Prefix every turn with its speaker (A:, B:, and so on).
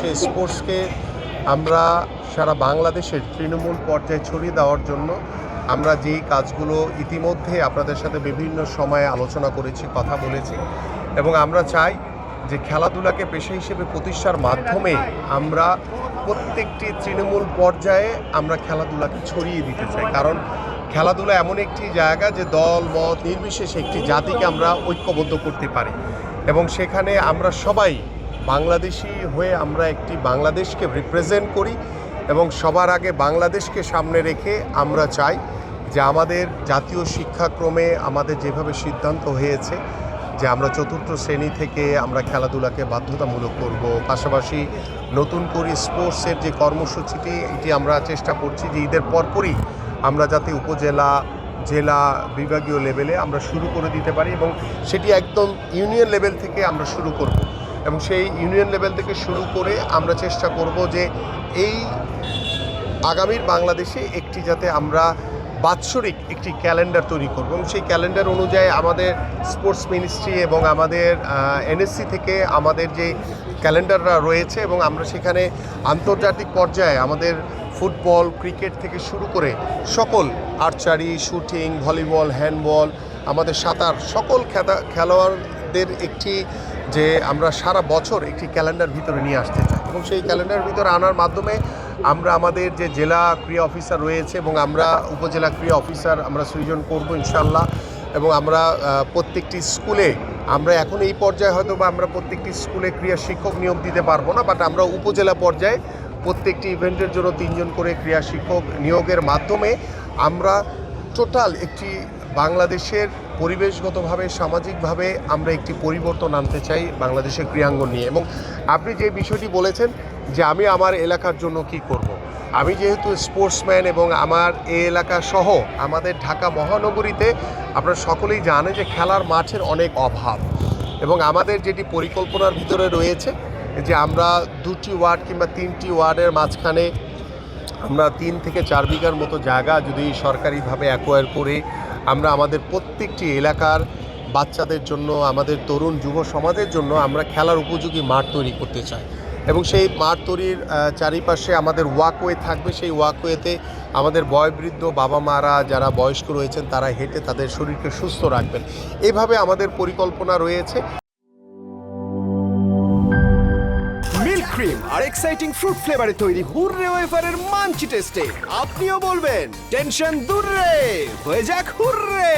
A: বাংলাদেশে স্পোর্টসকে আমরা সারা বাংলাদেশের তৃণমূল পর্যায়ে ছড়িয়ে দেওয়ার জন্য আমরা যেই কাজগুলো ইতিমধ্যে আপনাদের সাথে বিভিন্ন সময়ে আলোচনা করেছি, কথা বলেছি, এবং আমরা চাই যে খেলাধুলাকে পেশা হিসেবে প্রতিষ্ঠার মাধ্যমে আমরা প্রত্যেকটি তৃণমূল পর্যায়ে আমরা খেলাধুলাকে ছড়িয়ে দিতে চাই। কারণ খেলাধুলা এমন একটি জায়গা যে দল মত নির্বিশেষে একটি জাতিকে আমরা ঐক্যবদ্ধ করতে পারি, এবং সেখানে আমরা সবাই বাংলাদেশি হয়ে আমরা একটি বাংলাদেশকে রিপ্রেজেন্ট করি, এবং সবার আগে বাংলাদেশকে সামনে রেখে আমরা চাই যে আমাদের জাতীয় শিক্ষাক্রমে আমাদের যেভাবে সিদ্ধান্ত হয়েছে যে আমরা চতুর্থ শ্রেণী থেকে আমরা খেলাধুলাকে বাধ্যতামূলক করব, পাশাপাশি নতুন করে স্পোর্টসের যে কর্মসূচিটি এটি আমরা চেষ্টা করছি যে ঈদের পরপরই আমরা যাতে উপজেলা, জেলা, বিভাগীয় লেভেলে আমরা শুরু করে দিতে পারি, এবং সেটি একদম ইউনিয়ন লেভেল থেকে আমরা শুরু করব, এবং সেই ইউনিয়ন লেভেল থেকে শুরু করে আমরা চেষ্টা করব যে এই আগামীর বাংলাদেশে একটি যাতে আমরা বাৎসরিক একটি ক্যালেন্ডার তৈরি করব, এবং সেই ক্যালেন্ডার অনুযায়ী আমাদের স্পোর্টস মিনিস্ট্রি এবং আমাদের এনএসসি থেকে আমাদের যে ক্যালেন্ডাররা রয়েছে, এবং আমরা সেখানে আন্তর্জাতিক পর্যায়ে আমাদের ফুটবল, ক্রিকেট থেকে শুরু করে সকল আর্চারি, শুটিং, ভলিবল, হ্যান্ডবল, আমাদের সাঁতার, সকল খেলোয়াড়দের একটি যে আমরা সারা বছর একটি ক্যালেন্ডার ভিতরে নিয়ে আসতে চাই, এবং সেই ক্যালেন্ডার ভিতরে আনার মাধ্যমে আমরা আমাদের যে জেলা ক্রীড়া অফিসার রয়েছে এবং আমরা উপজেলা ক্রীড়া অফিসার আমরা সৃজন করব ইনশাল্লাহ, এবং আমরা প্রত্যেকটি স্কুলে আমরা এখন এই পর্যায়ে হয়তো বা আমরা প্রত্যেকটি স্কুলে ক্রীড়া শিক্ষক নিয়োগ দিতে পারবো না, বাট আমরা উপজেলা পর্যায়ে প্রত্যেকটি ইভেন্টের জন্য 3 জন করে ক্রীড়া শিক্ষক নিয়োগের মাধ্যমে আমরা টোটাল একটি বাংলাদেশের পরিবেশগতভাবে, সামাজিকভাবে আমরা একটি পরিবর্তন আনতে চাই বাংলাদেশের ক্রীড়াঙ্গন নিয়ে। এবং আপনি যে বিষয়টি বলেছেন যে আমি আমার এলাকার জন্য কি করব। আমি যেহেতু স্পোর্টসম্যান এবং আমার এই এলাকা সহ আমাদের ঢাকা মহানগরীতে আপনারা সকলেই জানেন যে খেলার মাঠের অনেক অভাব, এবং আমাদের যেটি পরিকল্পনার ভিতরে রয়েছে যে আমরা 2টি ওয়ার্ড কিংবা 3টি ওয়ার্ডের মাঝখানে আমরা 3 থেকে 4 বিঘার মতো জায়গা যদি সরকারিভাবে অ্যাকোয়ার করে আমরা আমাদের প্রত্যেকটি এলাকার বাচ্চাদের জন্য, আমাদের তরুণ যুব সমাজের জন্য আমরা খেলার উপযোগী মাঠ তৈরি করতে চাই, এবং সেই মাঠ তৈরির চারিপাশে আমাদের ওয়াকওয়ে থাকবে। সেই ওয়াকওয়েতে আমাদের বয়োবৃদ্ধ বাবা মারা যারা বয়স্ক রয়েছেন তারা হেঁটে তাদের শরীরকে সুস্থ রাখবেন। এভাবে আমাদের পরিকল্পনা রয়েছে।
B: মিল্ক ক্রিম আর এক্সাইটিং ফ্রুট ফ্লেভারে তৈরি হুররে ওয়েফারের মাঞ্চি টেস্টে আপনিও বলবেন টেনশন দূর রে, হয়ে যাক হুররে।